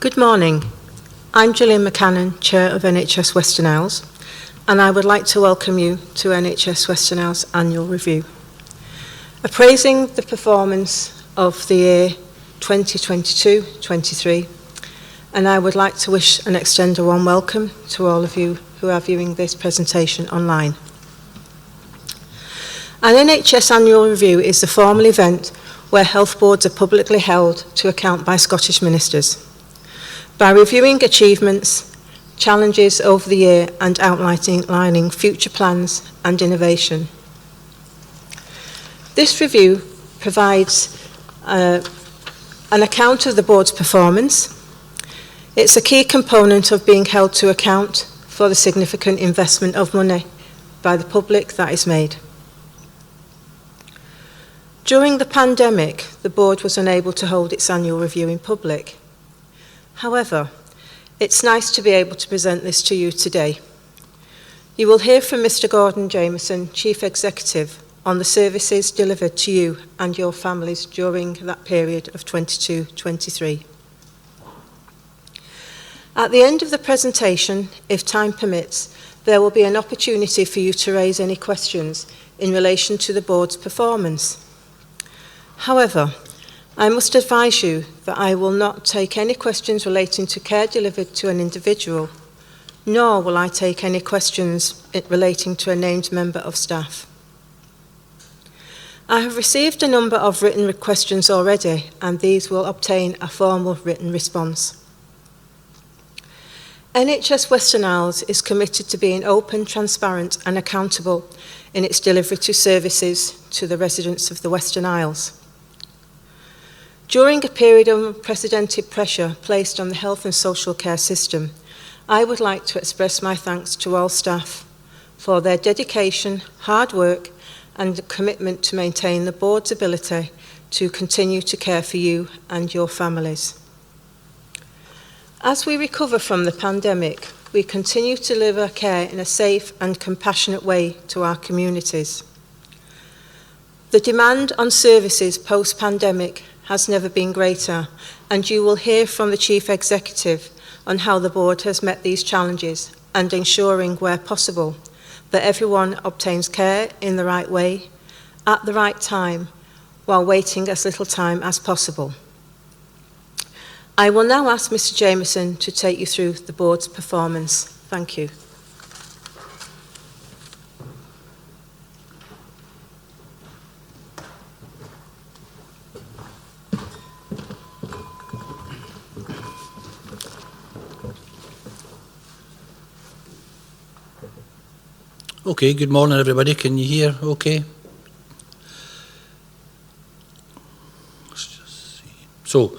Good morning. I'm Gillian McCannon, Chair of NHS Western Isles, and I would like to welcome you to NHS Western Isles Annual Review. Appraising the performance of the year 2022-23, and I would like to wish and extend a warm welcome to all of you who are viewing this presentation online. An NHS Annual Review is the formal event where health boards are publicly held to account by Scottish ministers, by reviewing achievements, challenges over the year and outlining future plans and innovation. This review provides an account of the board's performance. It's a key component of being held to account for the significant investment of money by the public that is made. During the pandemic, the board was unable to hold its annual review in public. However, it's nice to be able to present this to you today. You will hear from Mr. Gordon Jameson, Chief Executive, on the services delivered to you and your families during that period of 22-23. At the end of the presentation, if time permits, there will be an opportunity for you to raise any questions in relation to the board's performance. However, I must advise you that I will not take any questions relating to care delivered to an individual, nor will I take any questions relating to a named member of staff. I have received a number of written questions already, and these will obtain a formal written response. NHS Western Isles is committed to being open, transparent and accountable in its delivery to services to the residents of the Western Isles. During a period of unprecedented pressure placed on the health and social care system, I would like to express my thanks to all staff for their dedication, hard work and commitment to maintain the board's ability to continue to care for you and your families. As we recover from the pandemic, we continue to deliver care in a safe and compassionate way to our communities. The demand on services post-pandemic has never been greater, and you will hear from the Chief Executive on how the board has met these challenges and ensuring, where possible, that everyone obtains care in the right way, at the right time, while waiting as little time as possible. I will now ask Mr. Jameson to take you through the board's performance. Thank you. Okay, good morning everybody. Can you hear okay? Let's just see. So,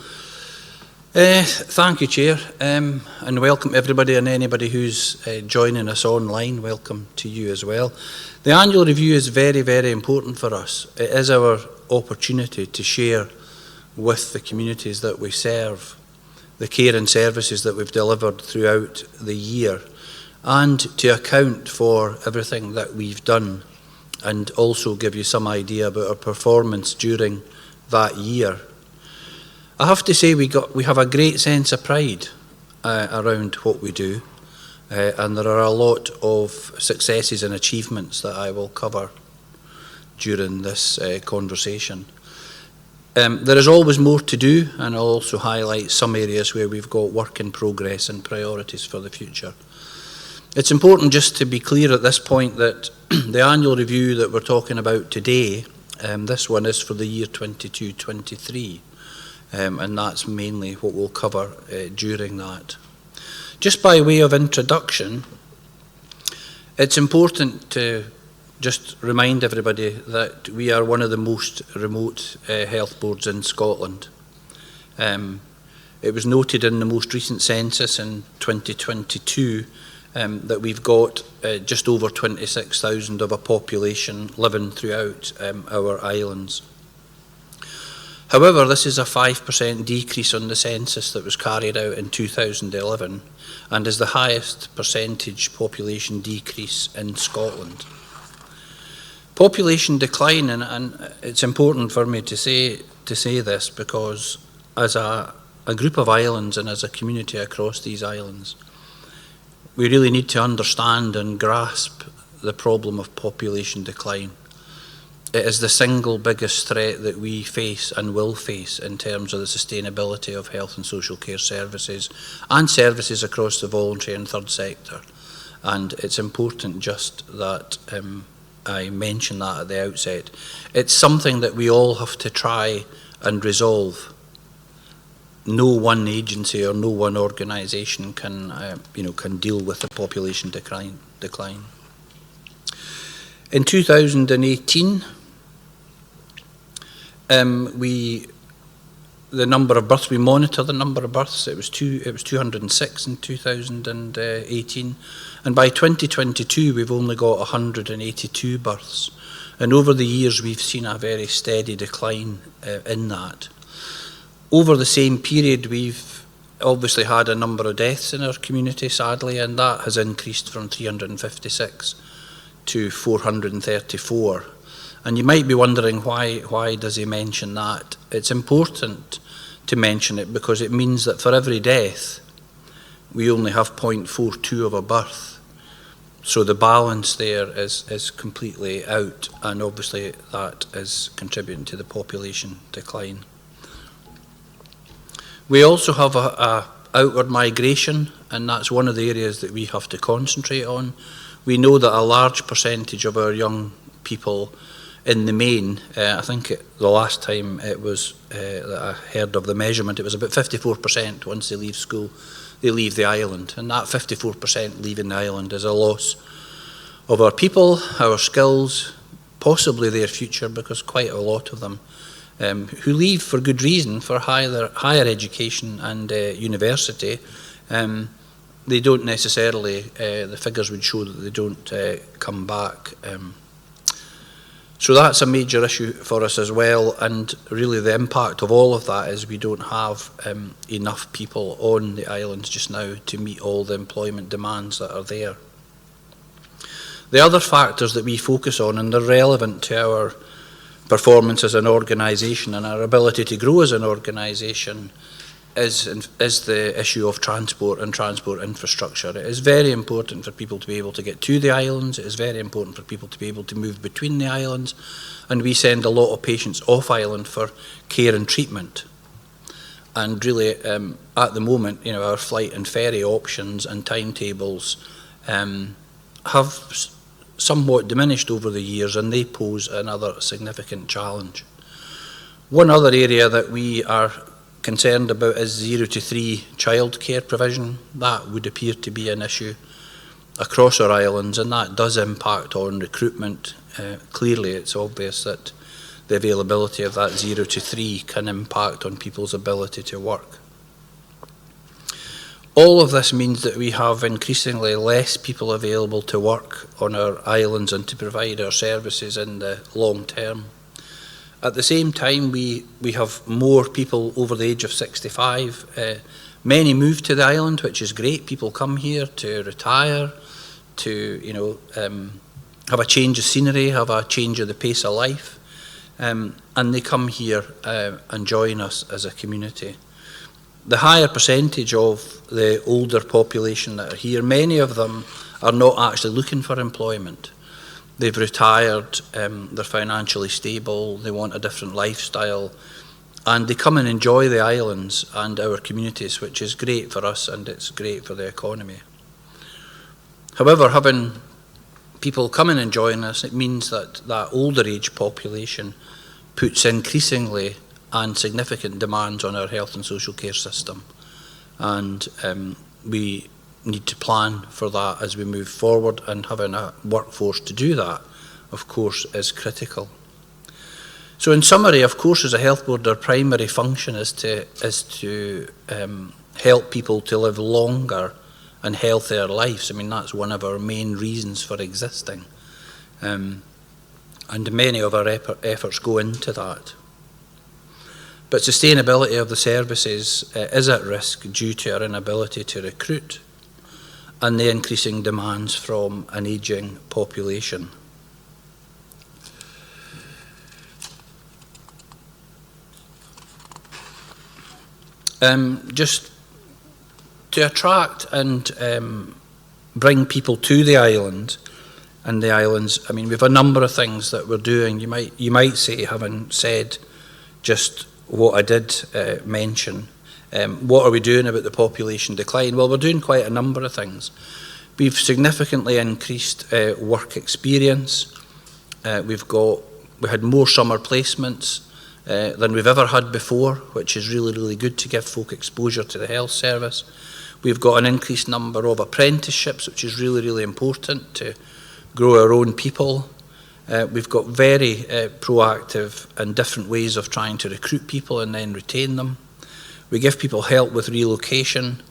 thank you, Chair, and welcome everybody and anybody who's joining us online. Welcome to you as well. The annual review is very, very important for us. It is our opportunity to share with the communities that we serve the care and services that we've delivered throughout the year, and to account for everything that we've done and also give you some idea about our performance during that year. I have to say we have a great sense of pride around what we do, and there are a lot of successes and achievements that I will cover during this conversation. There is always more to do, and I'll also highlight some areas where we've got work in progress and priorities for the future. It's important just to be clear at this point that the annual review that we're talking about today, this one is for the year 22-23, and that's mainly what we'll cover during that. Just by way of introduction, it's important to just remind everybody that we are one of the most remote health boards in Scotland. It was noted in the most recent census in 2022 that we've got just over 26,000 of a population living throughout our islands. However, this is a 5% decrease on the census that was carried out in 2011 and is the highest percentage population decrease in Scotland. Population decline, and it's important for me to say this because as a a group of islands and as a community across these islands, we really need to understand and grasp the problem of population decline. It is the single biggest threat that we face and will face in terms of the sustainability of health and social care services and services across the voluntary and third sector. And it's important just that I mention that at the outset. It's something that we all have to try and resolve. No one agency or no one organisation can deal with the population decline. In 2018, the number of births, we monitor the number of births. It was 206 in 2018, and by 2022 we've only got 182 births. And over the years we've seen a very steady decline in that. Over the same period, we've obviously had a number of deaths in our community, sadly, and that has increased from 356 to 434. And you might be wondering why does he mention that? It's important to mention it because it means that for every death, we only have 0.42 of a birth. So the balance there is completely out, and obviously that is contributing to the population decline. We also have a outward migration, and that's one of the areas that we have to concentrate on. We know that a large percentage of our young people in the main, I think the last time it was that I heard of the measurement, it was about 54% once they leave school, they leave the island. And that 54% leaving the island is a loss of our people, our skills, possibly their future, because quite a lot of them who leave for good reason, for higher education and university, they don't necessarily, the figures would show that they don't come back. So that's a major issue for us as well, and really the impact of all of that is we don't have enough people on the islands just now to meet all the employment demands that are there. The other factors that we focus on, and they're relevant to our performance as an organisation and our ability to grow as an organisation, is the issue of transport and transport infrastructure. It is very important for people to be able to get to the islands. It is very important for people to be able to move between the islands, and we send a lot of patients off island for care and treatment. And really, at the moment, our flight and ferry options and timetables have somewhat diminished over the years, and they pose another significant challenge. One other area that we are concerned about is 0 to 3 childcare provision. That would appear to be an issue across our islands, and that does impact on recruitment. Clearly, it's obvious that the availability of that 0 to 3 can impact on people's ability to work. All of this means that we have increasingly less people available to work on our islands and to provide our services in the long term. At the same time, we have more people over the age of 65. Many move to the island, which is great. People come here to retire, to have a change of scenery, have a change of the pace of life, and they come here and join us as a community. The higher percentage of the older population that are here, many of them are not actually looking for employment. They've retired, they're financially stable, they want a different lifestyle, and they come and enjoy the islands and our communities, which is great for us and it's great for the economy. However, having people coming and join us, it means that that older age population puts increasingly and significant demands on our health and social care system, and we need to plan for that as we move forward, and having a workforce to do that, of course, is critical. So in summary, of course, as a health board, our primary function is to help people to live longer and healthier lives. I mean, that's one of our main reasons for existing, and many of our efforts go into that. But sustainability of the services is at risk due to our inability to recruit and the increasing demands from an ageing population. just to attract and bring people to the island and the islands. I mean, we have a number of things that we're doing. You might say, having said just what I did mention, what are we doing about the population decline? Well, we're doing quite a number of things. We've significantly increased work experience. We had more summer placements than we've ever had before, which is really, really good to give folk exposure to the health service. We've got an increased number of apprenticeships, which is really, really important to grow our own people. We've got very proactive and different ways of trying to recruit people and then retain them. We give people help with relocation,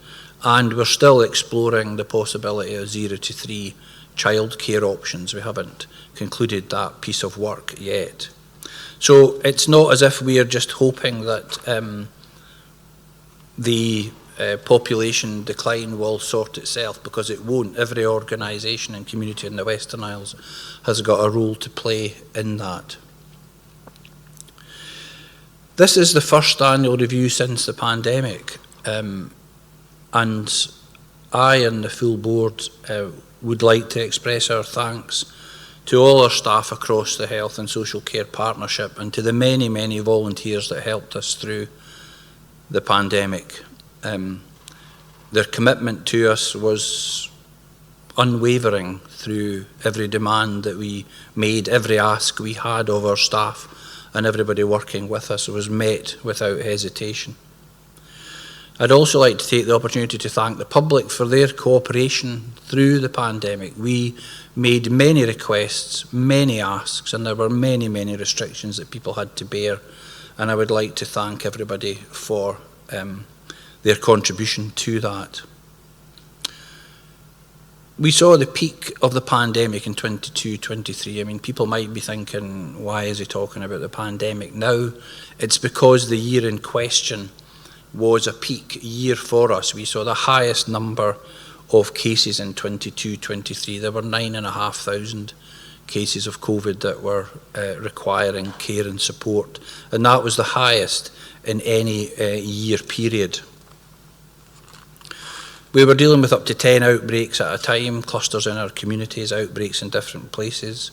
and we're still exploring the possibility of 0 to 3 childcare options. We haven't concluded that piece of work yet. So it's not as if we are just hoping that the population decline will sort itself, because it won't. Every organisation and community in the Western Isles has got a role to play in that. This is the first annual review since the pandemic, and I and the full board would like to express our thanks to all our staff across the Health and Social Care Partnership, and to the many, many volunteers that helped us through the pandemic. Their commitment to us was unwavering through every demand that we made, every ask we had of our staff, and everybody working with us was met without hesitation. I'd also like to take the opportunity to thank the public for their cooperation through the pandemic. We made many requests, many asks, and there were many, many restrictions that people had to bear, and I would like to thank everybody for their contribution to that. We saw the peak of the pandemic in 22-23. I mean, people might be thinking, why is he talking about the pandemic now? It's because the year in question was a peak year for us. We saw the highest number of cases in 22-23. There were 9,500 cases of COVID that were requiring care and support, and that was the highest in any year period. We were dealing with up to 10 outbreaks at a time, clusters in our communities, outbreaks in different places.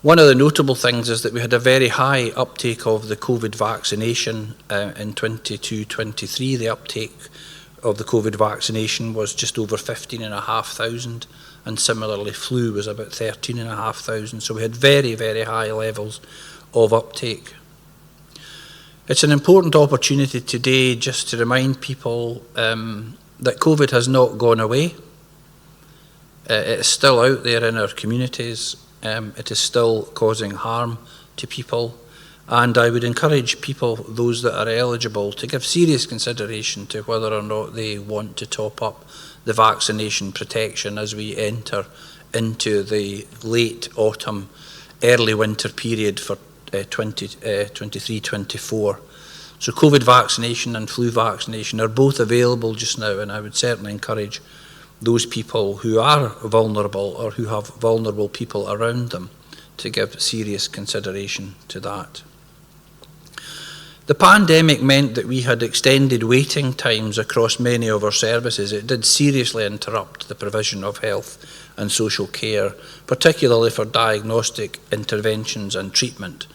One of the notable things is that we had a very high uptake of the COVID vaccination in 22-23. The uptake of the COVID vaccination was just over 15,500, and similarly flu was about 13,500. So we had very, very high levels of uptake. It's an important opportunity today just to remind people that COVID has not gone away. It is still out there in our communities. It is still causing harm to people. And I would encourage people, those that are eligible, to give serious consideration to whether or not they want to top up the vaccination protection as we enter into the late autumn, early winter period for 23-24. So COVID vaccination and flu vaccination are both available just now, and I would certainly encourage those people who are vulnerable or who have vulnerable people around them to give serious consideration to that. The pandemic meant that we had extended waiting times across many of our services. It did seriously interrupt the provision of health and social care, particularly for diagnostic interventions and treatment.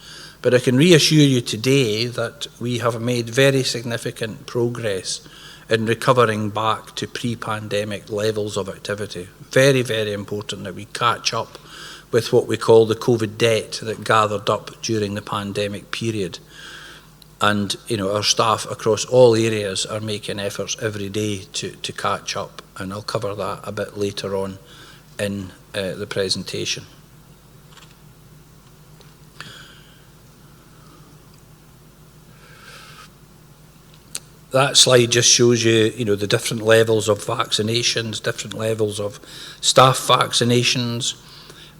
But I can reassure you today that we have made very significant progress in recovering back to pre-pandemic levels of activity. Very, very important that we catch up with what we call the COVID debt that gathered up during the pandemic period. And our staff across all areas are making efforts every day to catch up, and I'll cover that a bit later on in the presentation. That slide just shows you, the different levels of vaccinations, different levels of staff vaccinations.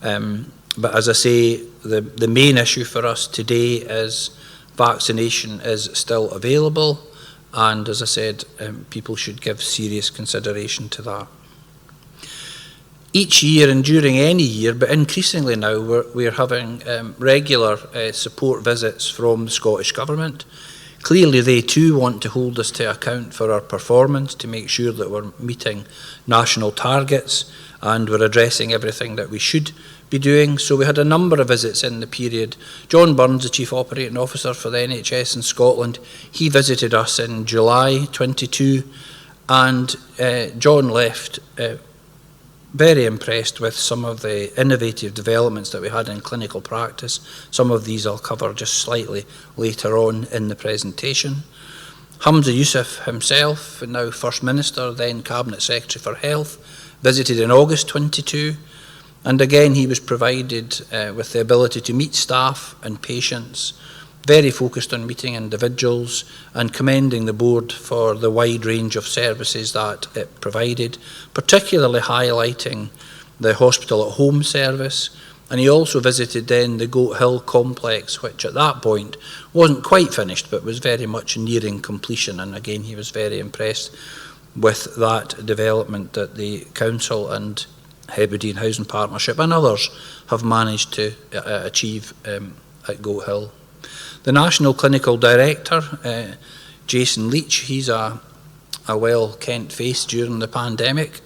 But as I say, the main issue for us today is vaccination is still available, and as I said, people should give serious consideration to that. Each year and during any year, but increasingly now, we're having regular support visits from the Scottish Government. Clearly, they too want to hold us to account for our performance, to make sure that we're meeting national targets and we're addressing everything that we should be doing. So we had a number of visits in the period. John Burns, the Chief Operating Officer for the NHS in Scotland, he visited us in July 22, and John left very impressed with some of the innovative developments that we had in clinical practice. Some of these I'll cover just slightly later on in the presentation. Hamza Yousaf himself, now First Minister, then Cabinet Secretary for Health, visited in August 22, and again he was provided with the ability to meet staff and patients, very focused on meeting individuals and commending the board for the wide range of services that it provided, particularly highlighting the hospital at home service. And he also visited then the Goat Hill complex, which at that point wasn't quite finished but was very much nearing completion, and again he was very impressed with that development that the Council and Hebridean Housing Partnership and others have managed to achieve at Goat Hill. The National Clinical Director, Jason Leach, he's a well-kent face during the pandemic.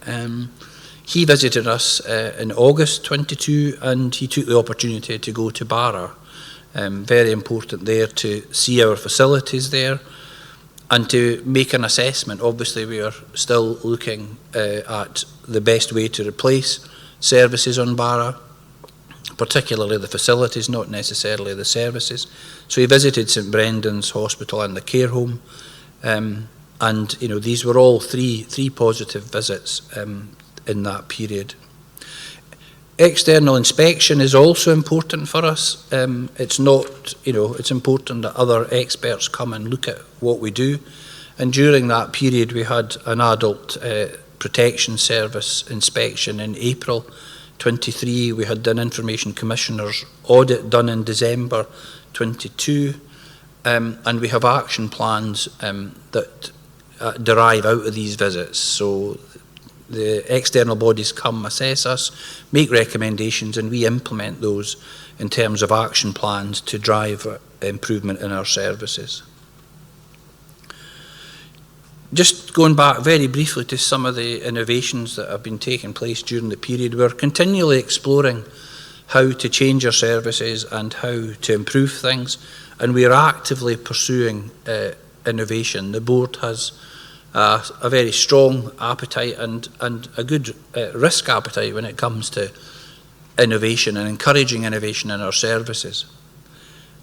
He visited us in August 22, and he took the opportunity to go to Barra. Very important there to see our facilities there and to make an assessment. Obviously, we are still looking at the best way to replace services on Barra, particularly the facilities, not necessarily the services. So he visited St Brendan's Hospital and the care home, and these were all three positive visits in that period. External inspection is also important for us. It's important that other experts come and look at what we do. And during that period, we had an adult protection service inspection in April 23. We had an Information Commissioner's audit done in December 22. And we have action plans that derive out of these visits. So the external bodies come, assess us, make recommendations, and we implement those in terms of action plans to drive improvement in our services. Just going back very briefly to some of the innovations that have been taking place during the period, we're continually exploring how to change our services and how to improve things, and we are actively pursuing innovation. The board has a very strong appetite and a good risk appetite when it comes to innovation and encouraging innovation in our services.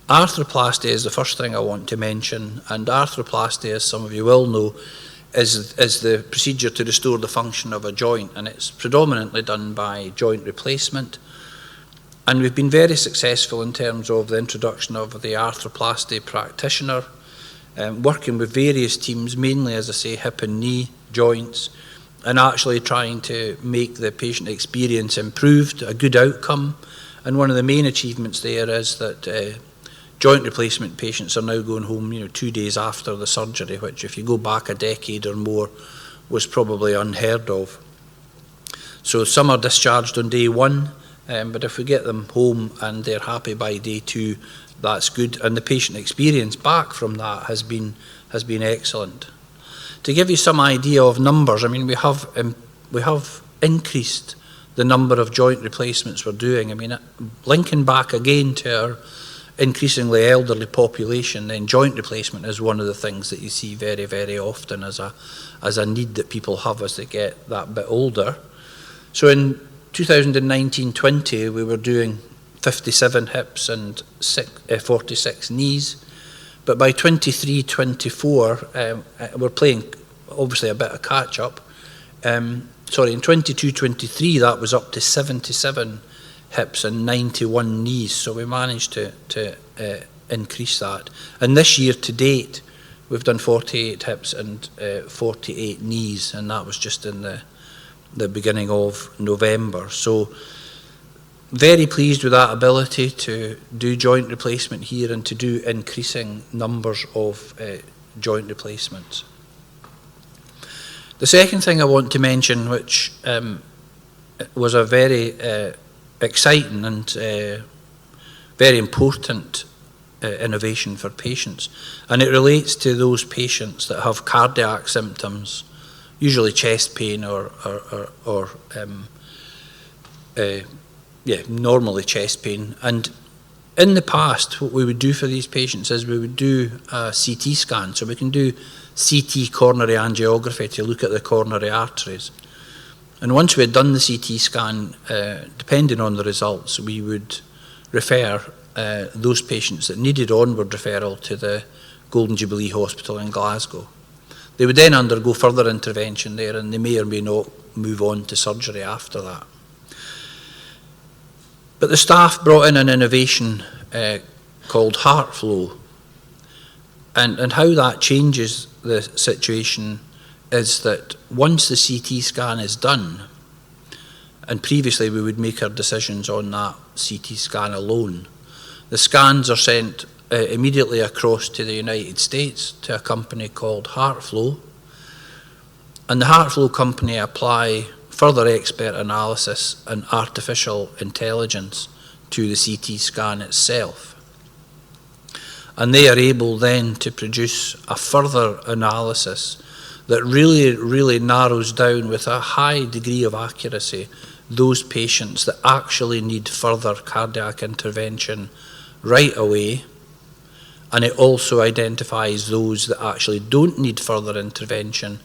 Arthroplasty is the first thing I want to mention, and arthroplasty, as some of you will know, is the procedure to restore the function of a joint, and it's predominantly done by joint replacement. And we've been very successful in terms of the introduction of the arthroplasty practitioner, working with various teams, mainly, as I say, hip and knee joints, and actually trying to make the patient experience improved, a good outcome. And one of the main achievements there is that joint replacement patients are now going home 2 days after the surgery, which if you go back a decade or more was probably unheard of. So some are discharged on day 1, but if we get them home and they're happy by day 2, that's good, and the patient experience back from that has been excellent. To give you some idea of numbers, I mean, we have increased the number of joint replacements we're doing. I mean, linking back again to our increasingly elderly population, then joint replacement is one of the things that you see very, very often as a need that people have as they get that bit older. So in 2019-20, we were doing 57 hips and 46 knees. But by 23-24, we're playing obviously a bit of catch up. In 22-23, that was up to 77 hips and 91 knees. So we managed to increase that. And this year to date, we've done 48 hips and 48 knees, and that was just in the beginning of November. So very pleased with that ability to do joint replacement here and to do increasing numbers of joint replacements. The second thing I want to mention, which was a very exciting and very important innovation for patients. And it relates to those patients that have cardiac symptoms, usually chest pain or normally chest pain. And in the past, what we would do for these patients is we would do a CT scan. So we can do CT coronary angiography to look at the coronary arteries. And once we had done the CT scan, depending on the results, we would refer those patients that needed onward referral to the Golden Jubilee Hospital in Glasgow. They would then undergo further intervention there, and they may or may not move on to surgery after that. But the staff brought in an innovation called heart flow. And how that changes the situation is that once the CT scan is done, and previously we would make our decisions on that CT scan alone, the scans are sent immediately across to the United States to a company called HeartFlow. And the HeartFlow company apply further expert analysis and artificial intelligence to the CT scan itself. And they are able then to produce a further analysis that really narrows down with a high degree of accuracy those patients that actually need further cardiac intervention right away. And it also identifies those that actually don't need further intervention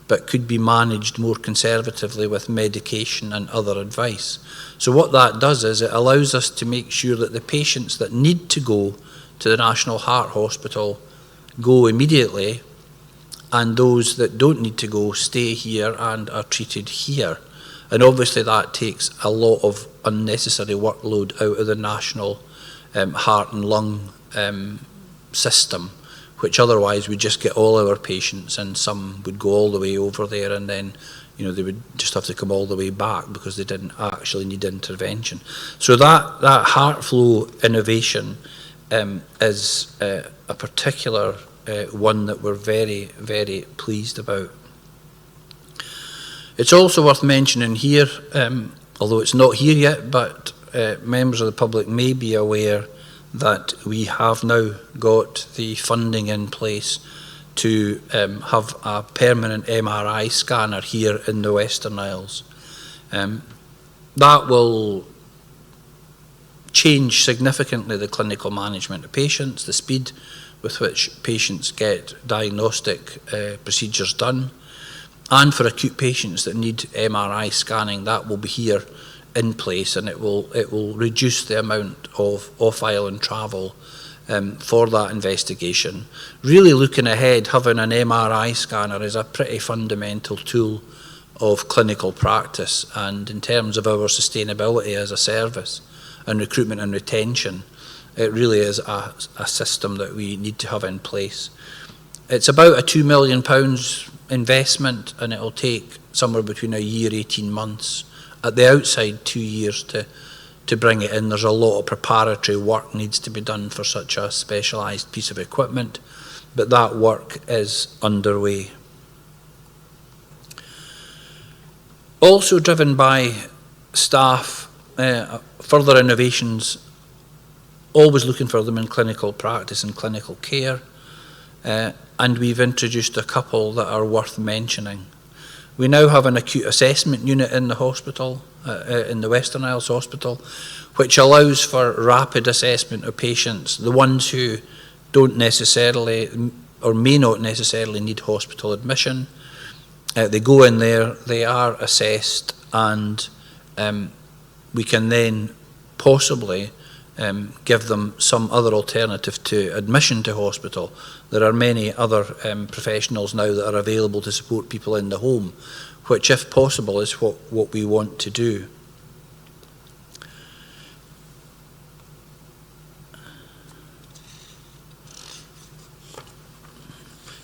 but could be managed more conservatively with medication and other advice. So what that does is it allows us to make sure that the patients that need to go to the National Heart Hospital go immediately, and those that don't need to go stay here and are treated here. And obviously that takes a lot of unnecessary workload out of the National Heart and Lung system, which otherwise would just get all our patients, and some would go all the way over there, and then they would just have to come all the way back because they didn't actually need intervention. So that heart flow innovation is a particular one that we're very, very pleased about. It's also worth mentioning here, although it's not here yet, but members of the public may be aware that we have now got the funding in place to have a permanent MRI scanner here in the Western Isles. That will change significantly the clinical management of patients, the speed with which patients get diagnostic procedures done, and for acute patients that need MRI scanning, that will be here in place, and it will reduce the amount of off-island travel for that investigation. Really looking ahead, having an MRI scanner is a pretty fundamental tool of clinical practice, and in terms of our sustainability as a service and recruitment and retention, it really is a system that we need to have in place. It's about a £2 million investment, and it will take somewhere between a year, 18 months, at the outside 2 years to bring it in. There's a lot of preparatory work needs to be done for such a specialised piece of equipment, but that work is underway. Also driven by staff, further innovations, always looking for them in clinical practice and clinical care, and we've introduced a couple that are worth mentioning. We now have an acute assessment unit in the hospital, in the Western Isles Hospital, which allows for rapid assessment of patients, the ones who don't necessarily or may not necessarily need hospital admission. They go in there, they are assessed, and we can then possibly give them some other alternative to admission to hospital. There are many other professionals now that are available to support people in the home, which, if possible, is what we want to do.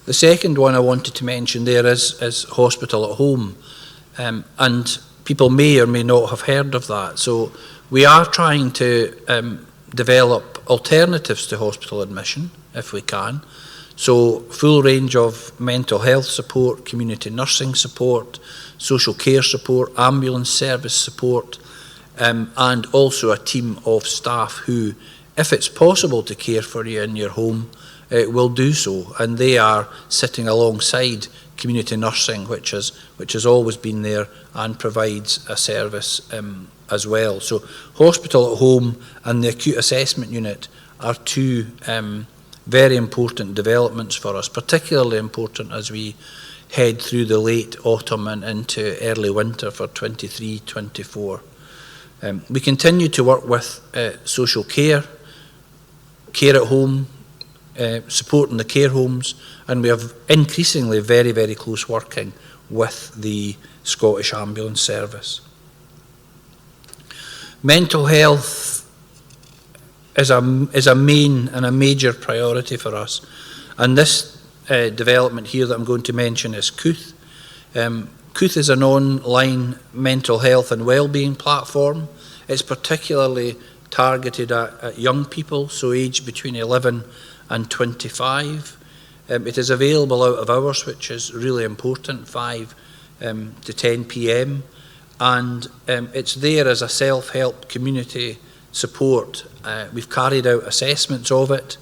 The second one I wanted to mention there is hospital at home, and people may or may not have heard of that. So we are trying to develop alternatives to hospital admission, if we can. So full range of mental health support, community nursing support, social care support, ambulance service support, and also a team of staff who, if it's possible to care for you in your home, will do so, and they are sitting alongside community nursing, which has always been there and provides a service as well. So hospital at home and the acute assessment unit are two very important developments for us, particularly important as we head through the late autumn and into early winter for 23-24. We continue to work with social care at home, supporting the care homes, and we have increasingly very, very close working with the Scottish Ambulance Service. Mental health is a main and a major priority for us, and this development here that I'm going to mention is Cooth. Cooth is an online mental health and wellbeing platform. It's particularly targeted at young people, so aged between 11 and 25. It is available out of hours, which is really important, 5 to 10 p.m. And it's there as a self-help community support. We've carried out assessments of it,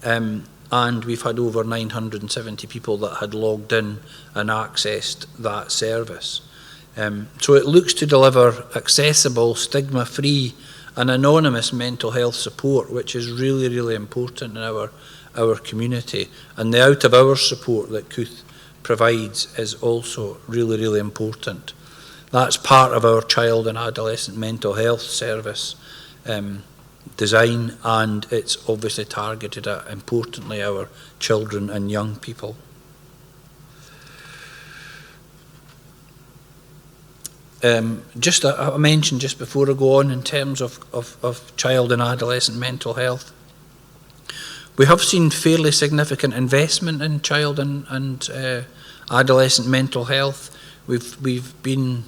and we've had over 970 people that had logged in and accessed that service. So it looks to deliver accessible, stigma-free and anonymous mental health support, which is really, really important in our community. And the out-of-hours support that Cooth provides is also really, really important. That's part of our child and adolescent mental health service design, and it's obviously targeted at, importantly, our children and young people. Just a mention just before I go on in terms of child and adolescent mental health. We have seen fairly significant investment in child and adolescent mental health. We've been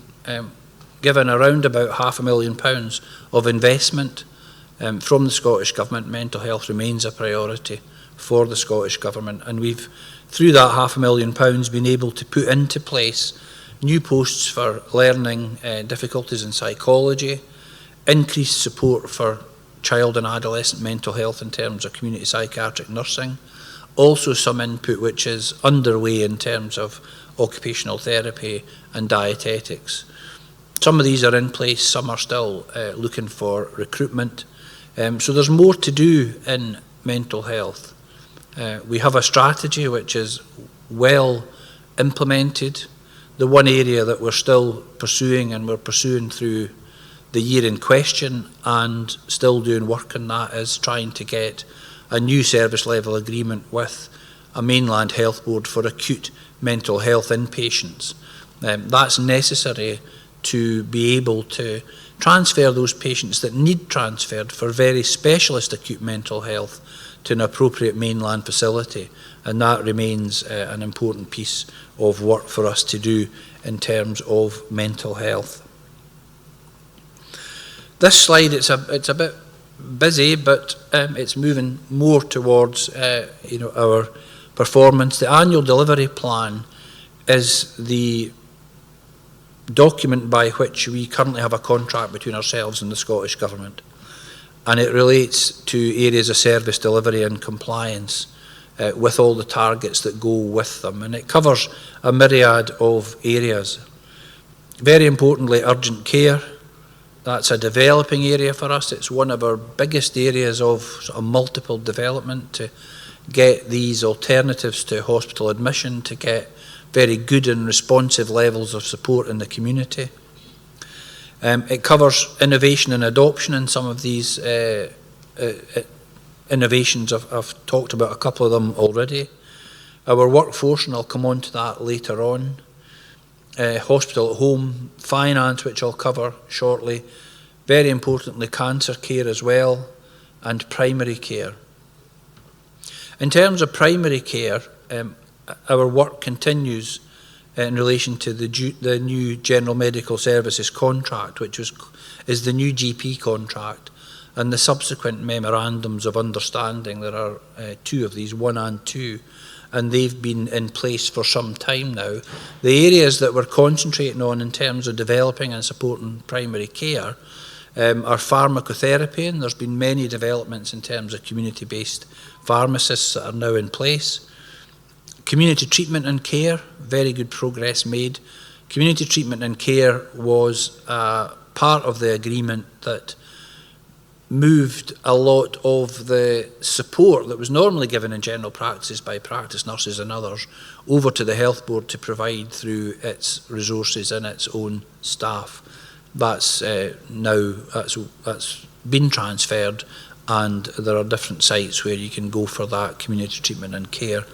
given around about £500,000 of investment from the Scottish Government. Mental health remains a priority for the Scottish Government, and we've, through that £500,000, been able to put into place new posts for learning difficulties in psychology, increased support for child and adolescent mental health in terms of community psychiatric nursing, also some input which is underway in terms of occupational therapy and dietetics. Some of these are in place, some are still looking for recruitment. So there's more to do in mental health. We have a strategy which is well implemented. The one area that we're still pursuing, and we're pursuing through the year in question and still doing work on that, is trying to get a new service level agreement with a mainland health board for acute mental health inpatients. That's necessary to be able to transfer those patients that need transferred for very specialist acute mental health to an appropriate mainland facility, and that remains an important piece of work for us to do in terms of mental health. This slide, it's a bit busy, but it's moving more towards our performance. The annual delivery plan is the document by which we currently have a contract between ourselves and the Scottish Government, and it relates to areas of service delivery and compliance with all the targets that go with them, and it covers a myriad of areas. Very importantly, urgent care. That's a developing area for us. It's one of our biggest areas of sort of multiple development, to get these alternatives to hospital admission, to get very good and responsive levels of support in the community. It covers innovation and adoption, and some of these innovations, I've talked about a couple of them already. Our workforce, and I'll come on to that later on. Hospital at home, finance, which I'll cover shortly. Very importantly, cancer care as well, and primary care. In terms of primary care, our work continues in relation to the new General Medical Services contract, which is the new GP contract, and the subsequent memorandums of understanding. There are 2 of these, 1 and 2, and they've been in place for some time now. The areas that we're concentrating on in terms of developing and supporting primary care Our pharmacotherapy, and there's been many developments in terms of community-based pharmacists that are now in place. Community treatment and care, very good progress made. Community treatment and care was part of the agreement that moved a lot of the support that was normally given in general practice by practice nurses and others over to the health board to provide through its resources and its own staff. That's now that's been transferred, and there are different sites where you can go for that community treatment and care.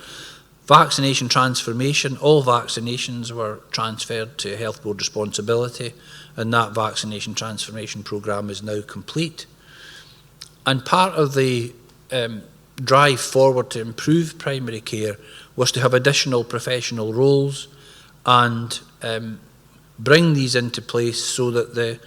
Vaccination transformation, all vaccinations were transferred to health board responsibility, and that vaccination transformation programme is now complete. And part of the drive forward to improve primary care was to have additional professional roles and bring these into place so that the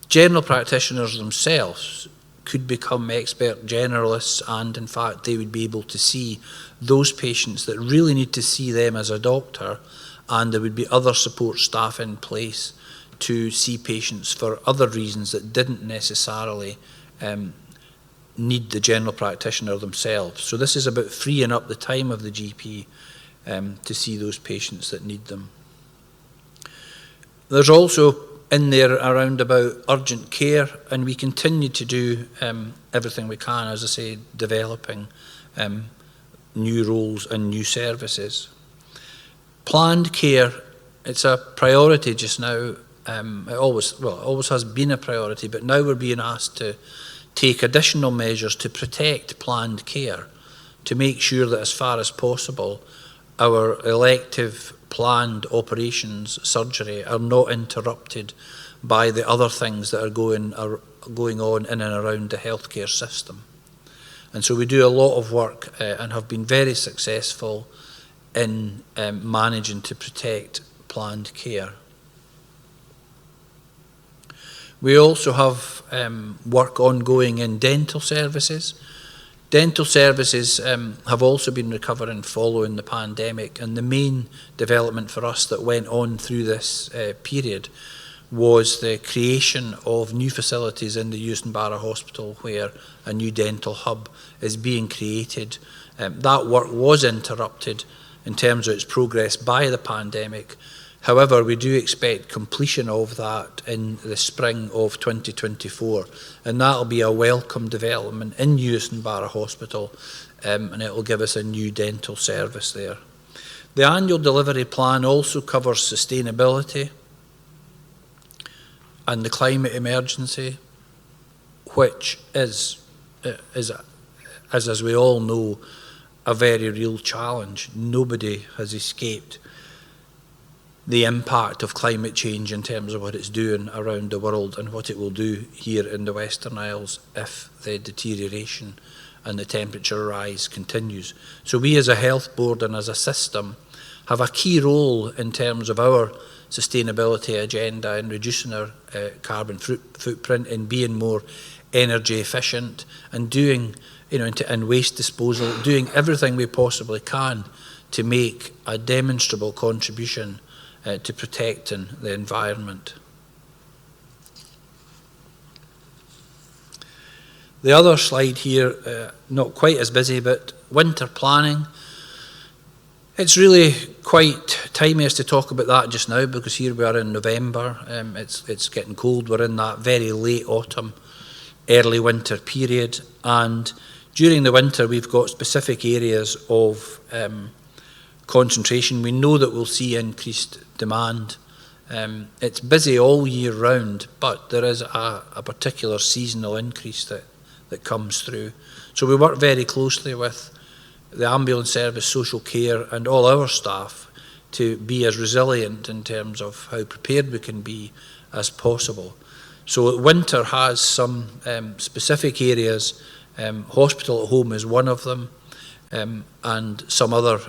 general practitioners themselves could become expert generalists, and in fact they would be able to see those patients that really need to see them as a doctor, and there would be other support staff in place to see patients for other reasons that didn't necessarily need the general practitioner themselves. So this is about freeing up the time of the GP to see those patients that need them. There's also in there around about urgent care, and we continue to do everything we can, as I say, developing new roles and new services. Planned care, it's a priority just now. It always has been a priority, but now we're being asked to take additional measures to protect planned care, to make sure that as far as possible our elective planned operations, surgery, are not interrupted by the other things that are going on in and around the healthcare system. And so we do a lot of work and have been very successful in managing to protect planned care. We also have work ongoing in dental services. Dental services have also been recovering following the pandemic, and the main development for us that went on through this period was the creation of new facilities in the Euston Barra Hospital, where a new dental hub is being created. That work was interrupted in terms of its progress by the pandemic. However, we do expect completion of that in the spring of 2024, and that'll be a welcome development in Euston Barra Hospital, and it will give us a new dental service there. The annual delivery plan also covers sustainability and the climate emergency, which is as we all know, a very real challenge. Nobody has escaped the impact of climate change in terms of what it's doing around the world and what it will do here in the Western Isles if the deterioration and the temperature rise continues. So we as a health board and as a system have a key role in terms of our sustainability agenda in reducing our carbon footprint, in being more energy efficient, and doing, and waste disposal, doing everything we possibly can to make a demonstrable contribution to protecting the environment. The other slide here, not quite as busy, but winter planning. It's really quite timely to talk about that just now, because here we are in November. It's getting cold. We're in that very late autumn, early winter period, and during the winter we've got specific areas of concentration. We know that we'll see increased demand. It's busy all year round, but there is a particular seasonal increase that comes through. So we work very closely with the ambulance service, social care, and all our staff to be as resilient in terms of how prepared we can be as possible. So winter has some specific areas. Hospital at home is one of them, and some other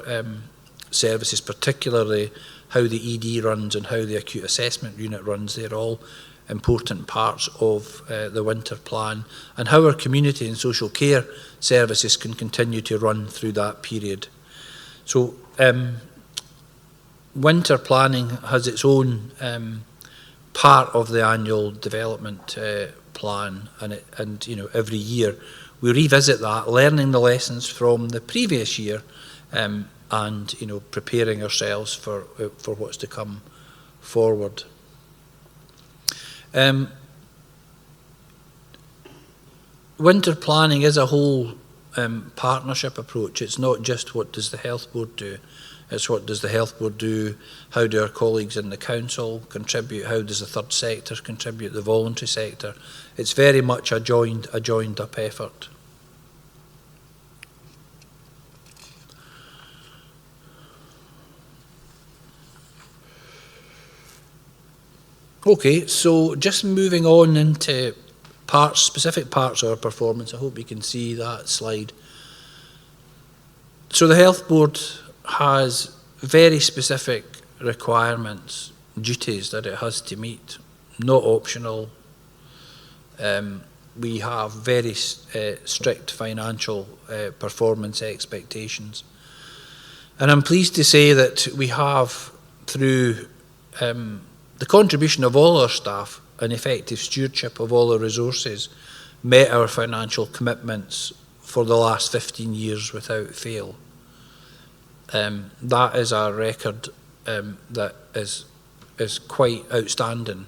services, particularly how the ED runs and how the acute assessment unit runs. They're all important parts of the winter plan, and how our community and social care services can continue to run through that period. So winter planning has its own part of the annual development plan, and every year we revisit that, learning the lessons from the previous year, and preparing ourselves for what's to come forward. Winter planning is a whole partnership approach. It's not just what does the Health Board do, it's what does the Health Board do, how do our colleagues in the Council contribute, how does the third sector contribute, the voluntary sector. It's very much a joined up effort. Okay, so just moving on into specific parts of our performance. I hope you can see that slide. So the Health Board has very specific requirements, duties that it has to meet, not optional. We have very strict financial performance expectations. And I'm pleased to say that we have, through the contribution of all our staff and effective stewardship of all our resources, met our financial commitments for the last 15 years without fail. That is a record that is quite outstanding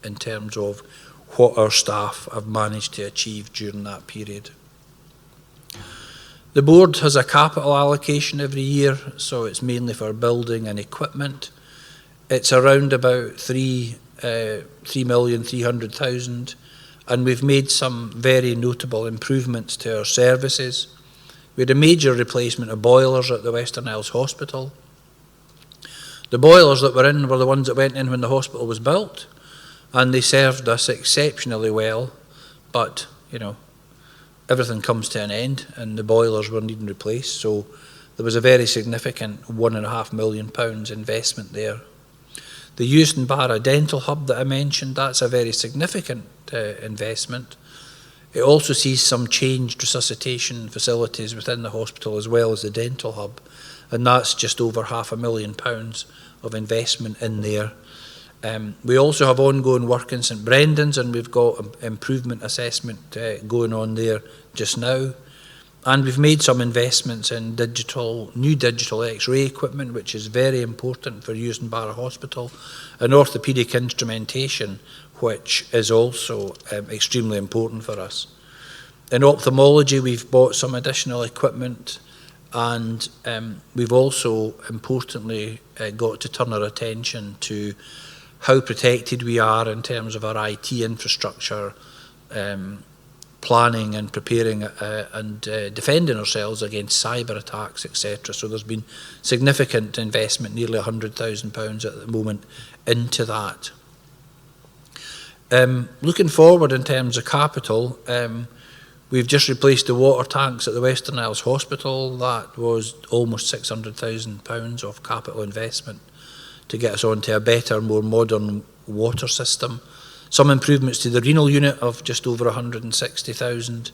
in terms of what our staff have managed to achieve during that period. The board has a capital allocation every year, so it's mainly for building and equipment. It's around about 3,300,000, and we've made some very notable improvements to our services. We had a major replacement of boilers at the Western Isles Hospital. The boilers that were in were the ones that went in when the hospital was built, and they served us exceptionally well, but everything comes to an end and the boilers were needing replaced, so there was a very significant £1.5 million investment there. The Euston Barra Dental Hub that I mentioned, that's a very significant investment. It also sees some changed resuscitation facilities within the hospital as well as the dental hub, and that's just over £500,000 of investment in there. We also have ongoing work in St Brendan's, and we've got improvement assessment going on there just now. And we've made some investments in new digital X-ray equipment, which is very important for Euston Barra Hospital, and orthopaedic instrumentation, which is also extremely important for us. In ophthalmology, we've bought some additional equipment, and we've also importantly got to turn our attention to how protected we are in terms of our IT infrastructure, planning and preparing and defending ourselves against cyber attacks, etc. So there's been significant investment, nearly £100,000 at the moment, into that. Looking forward in terms of capital, we've just replaced the water tanks at the Western Isles Hospital. That was almost £600,000 of capital investment to get us onto a better, more modern water system. Some improvements to the renal unit of just over 160,000,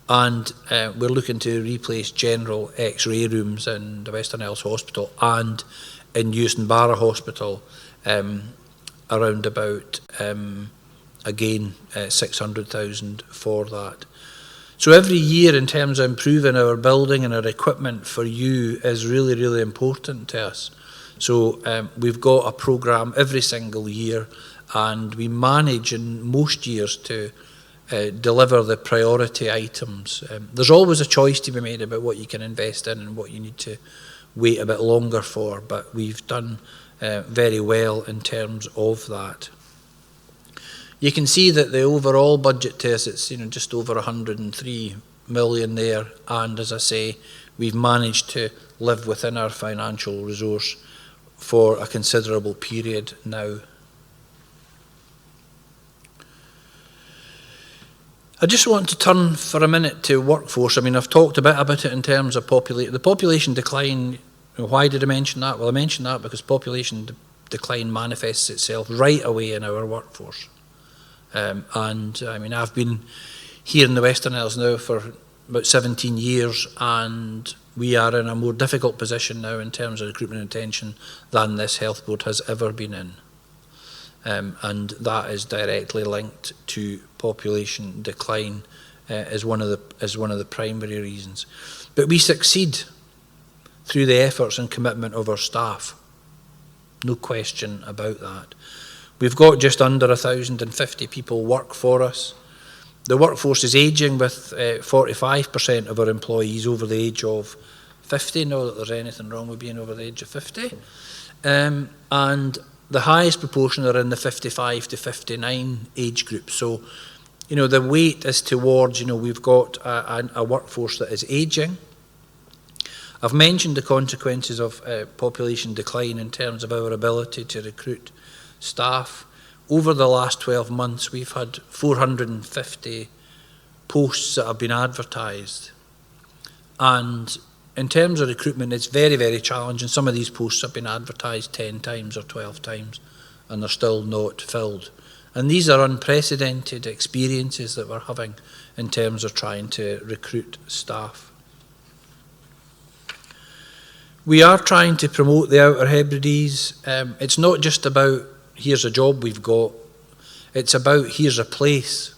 and we're looking to replace general X-ray rooms in the Western Isles Hospital and in Euston Barra Hospital, around about, again, 600,000 for that. So every year in terms of improving our building and our equipment for you is really, really important to us. So we've got a programme every single year, and we manage in most years to deliver the priority items. There's always a choice to be made about what you can invest in and what you need to wait a bit longer for, but we've done very well in terms of that. You can see that the overall budget to us, it's just over 103 million there, and as I say, we've managed to live within our financial resource for a considerable period now. I just want to turn for a minute to workforce. I mean, I've talked a bit about it in terms of the population decline. Why did I mention that? Well, I mentioned that because population decline manifests itself right away in our workforce. And I mean, I've been here in the Western Isles now for about 17 years, and we are in a more difficult position now in terms of recruitment and retention than this Health Board has ever been in. and that is directly linked to population decline as one of the primary reasons. But we succeed through the efforts and commitment of our staff. No question about that. We've got just under 1,050 people work for us. The workforce is ageing, with 45% of our employees over the age of 50. Not that there's anything wrong with being over the age of 50. And the highest proportion are in the 55 to 59 age group. So, the weight is towards, we've got a workforce that is ageing. I've mentioned the consequences of population decline in terms of our ability to recruit staff. Over the last 12 months, we've had 450 posts that have been advertised. And in terms of recruitment, it's very, very challenging. Some of these posts have been advertised 10 times or 12 times, and they're still not filled. And these are unprecedented experiences that we're having in terms of trying to recruit staff. We are trying to promote the Outer Hebrides. It's not just about, here's a job we've got. It's about, here's a place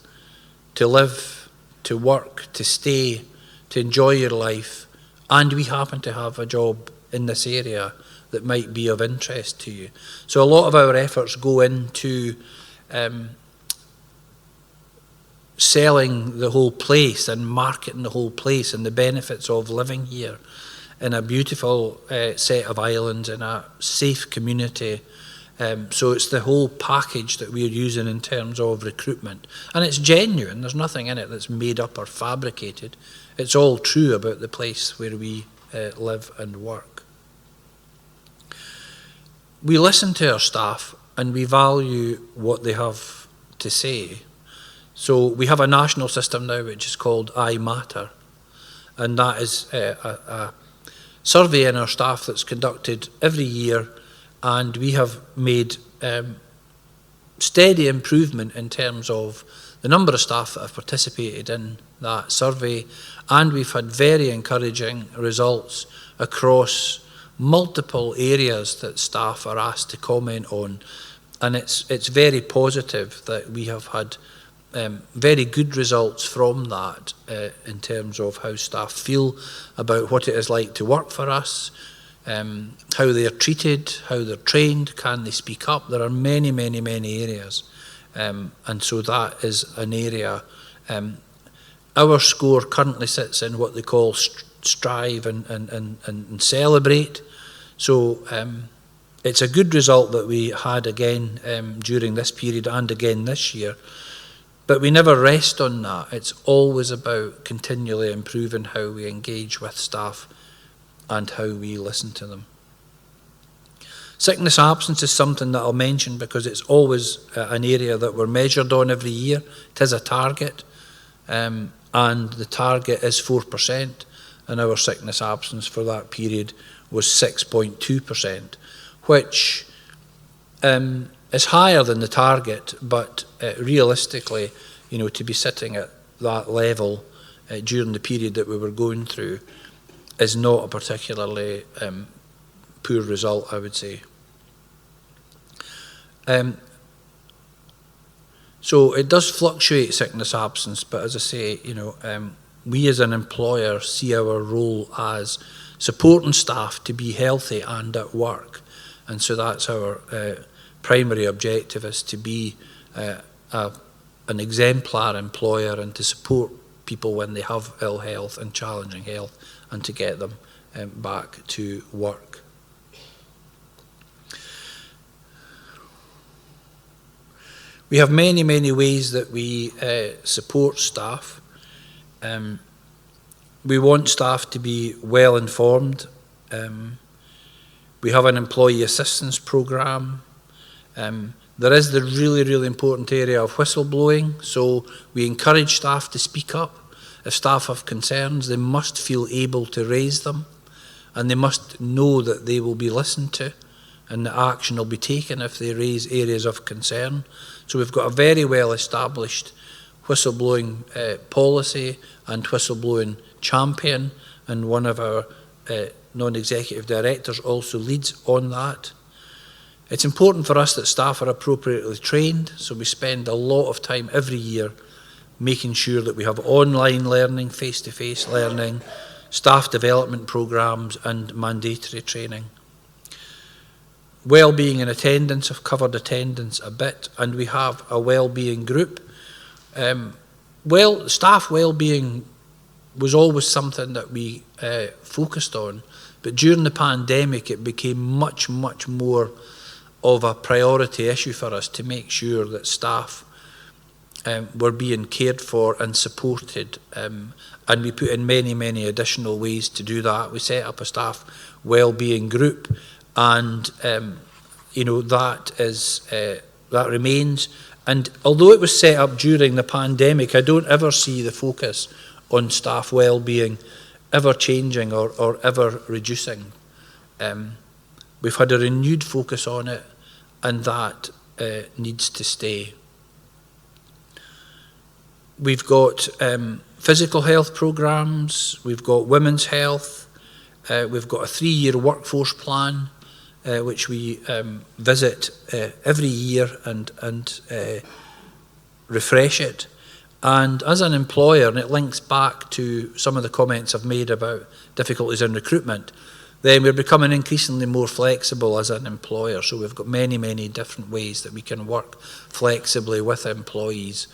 to live, to work, to stay, to enjoy your life, and we happen to have a job in this area that might be of interest to you. So a lot of our efforts go into selling the whole place and marketing the whole place and the benefits of living here in a beautiful set of islands in a safe community. So it's the whole package that we're using in terms of recruitment. And it's genuine. There's nothing in it that's made up or fabricated. It's all true about the place where we live and work. We listen to our staff and we value what they have to say. So we have a national system now which is called I Matter. And that is a survey in our staff that's conducted every year, and we have made steady improvement in terms of the number of staff that have participated in that survey, and we've had very encouraging results across multiple areas that staff are asked to comment on, and it's very positive that we have had very good results from that in terms of how staff feel about what it is like to work for us, how they are treated, how they're trained, can they speak up. There are many, many, many areas, and so that is an area. Our score currently sits in what they call strive and celebrate. So it's a good result that we had again during this period and again this year. But we never rest on that. It's always about continually improving how we engage with staff and how we listen to them. Sickness absence is something that I'll mention because it's always an area that we're measured on every year. It is a target, and the target is 4%, and our sickness absence for that period was 6.2%, which is higher than the target, but realistically, to be sitting at that level during the period that we were going through is not a particularly poor result, I would say. So it does fluctuate, sickness absence, but as I say, we as an employer see our role as supporting staff to be healthy and at work, and so that's our primary objective, is to be an exemplar employer and to support people when they have ill health and challenging health, and to get them back to work. We have many, many ways that we support staff. We want staff to be well informed. We have an employee assistance programme. There is the really, really important area of whistleblowing, so we encourage staff to speak up. If staff have concerns, they must feel able to raise them, and they must know that they will be listened to and that action will be taken if they raise areas of concern. So we've got a very well established whistleblowing policy and whistleblowing champion, and one of our non-executive directors also leads on that. It's important for us that staff are appropriately trained, so we spend a lot of time every year making sure that we have online learning, face-to-face learning, staff development programmes and mandatory training. Wellbeing and attendance, I've covered attendance a bit, and we have a wellbeing group. Staff wellbeing was always something that we focused on, but during the pandemic it became much, much more of a priority issue for us to make sure that staff were being cared for and supported, and we put in many, many additional ways to do that. We set up a staff wellbeing group, and that remains. And although it was set up during the pandemic, I don't ever see the focus on staff wellbeing ever changing or ever reducing. We've had a renewed focus on it, and that needs to stay. We've got physical health programmes, we've got women's health, we've got a 3-year workforce plan, which we visit every year and refresh it. And as an employer, and it links back to some of the comments I've made about difficulties in recruitment, then we're becoming increasingly more flexible as an employer. So we've got many, many different ways that we can work flexibly with employees.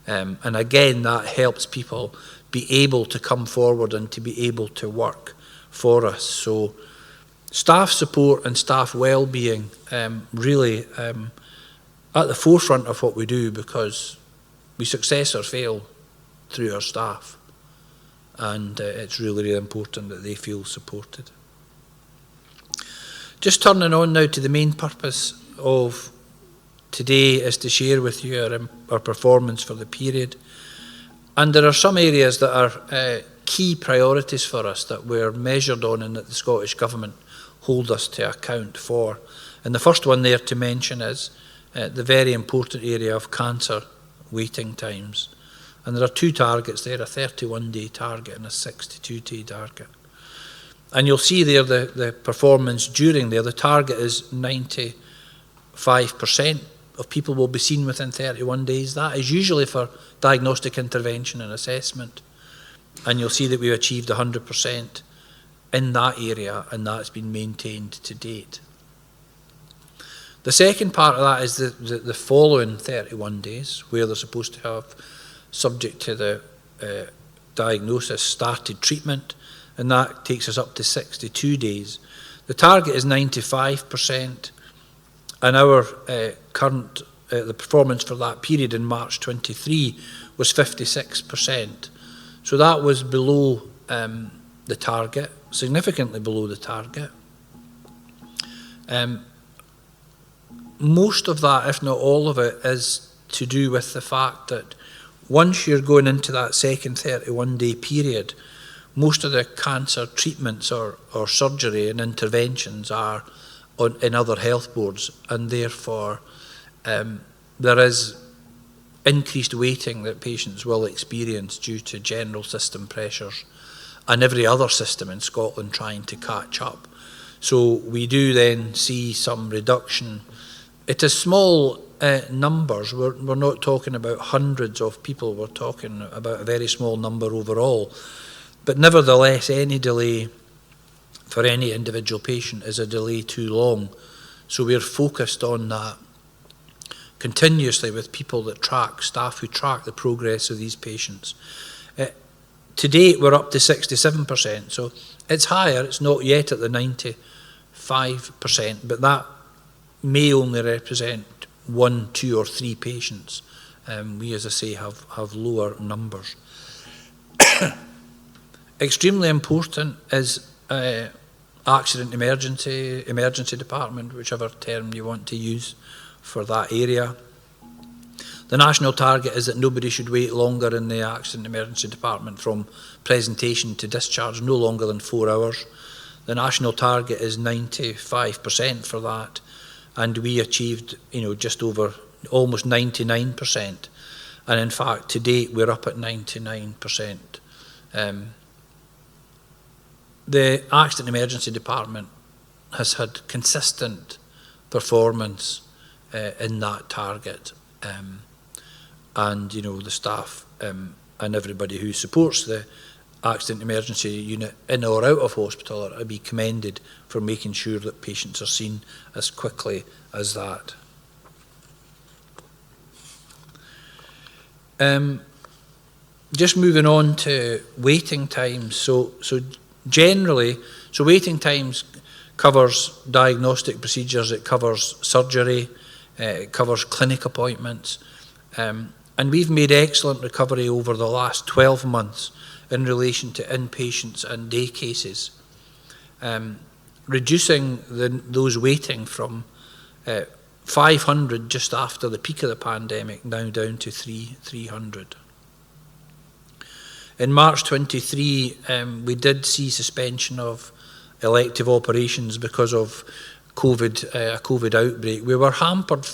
And again, that helps people be able to come forward and to be able to work for us. So staff support and staff well-being really at the forefront of what we do, because we success or fail through our staff, and it's really, really important that they feel supported. Just turning on now to the main purpose of today is to share with you our performance for the period. And there are some areas that are key priorities for us that we're measured on and that the Scottish Government hold us to account for. And the first one there to mention is the very important area of cancer waiting times. And there are 2 targets there, a 31-day target and a 62-day target. And you'll see there the performance during there. The target is 95% of people will be seen within 31 days. That is usually for diagnostic intervention and assessment. And you'll see that we've achieved 100% in that area, and that's been maintained to date. The second part of that is the following 31 days, where they're supposed to have, subject to the diagnosis, started treatment, and that takes us up to 62 days. The target is 95%, and our current, the performance for that period in March 23 was 56%. So that was below the target, significantly below the target. Most of that, if not all of it, is to do with the fact that once you're going into that second 31-day period, most of the cancer treatments or surgery and interventions are in other health boards, and therefore there is increased waiting that patients will experience due to general system pressures and every other system in Scotland trying to catch up. So we do then see some reduction. It is small numbers. We're not talking about hundreds of people. We're talking about a very small number overall. But nevertheless, any delay for any individual patient is a delay too long. So we're focused on that continuously with people that track, staff who track the progress of these patients. To date, we're up to 67%. So it's higher. It's not yet at the 95%, but that may only represent 1, 2 or 3 patients. We, as I say, have lower numbers. Extremely important is accident emergency department, whichever term you want to use for that area. The national target is that nobody should wait longer in the accident emergency department from presentation to discharge, no longer than 4 hours. The national target is 95% for that, and we achieved, just over almost 99%. And in fact, to date, we're up at 99%. The accident emergency department has had consistent performance in that target. And, you know, the staff and everybody who supports the accident emergency unit in or out of hospital are to be commended for making sure that patients are seen as quickly as that. Just moving on to waiting times. So generally, waiting times covers diagnostic procedures, it covers surgery, it covers clinic appointments, and we've made excellent recovery over the last 12 months in relation to inpatients and day cases, reducing those waiting from 500 just after the peak of the pandemic, now down to 300. In March 23, we did see suspension of elective operations because of a COVID outbreak. We were hampered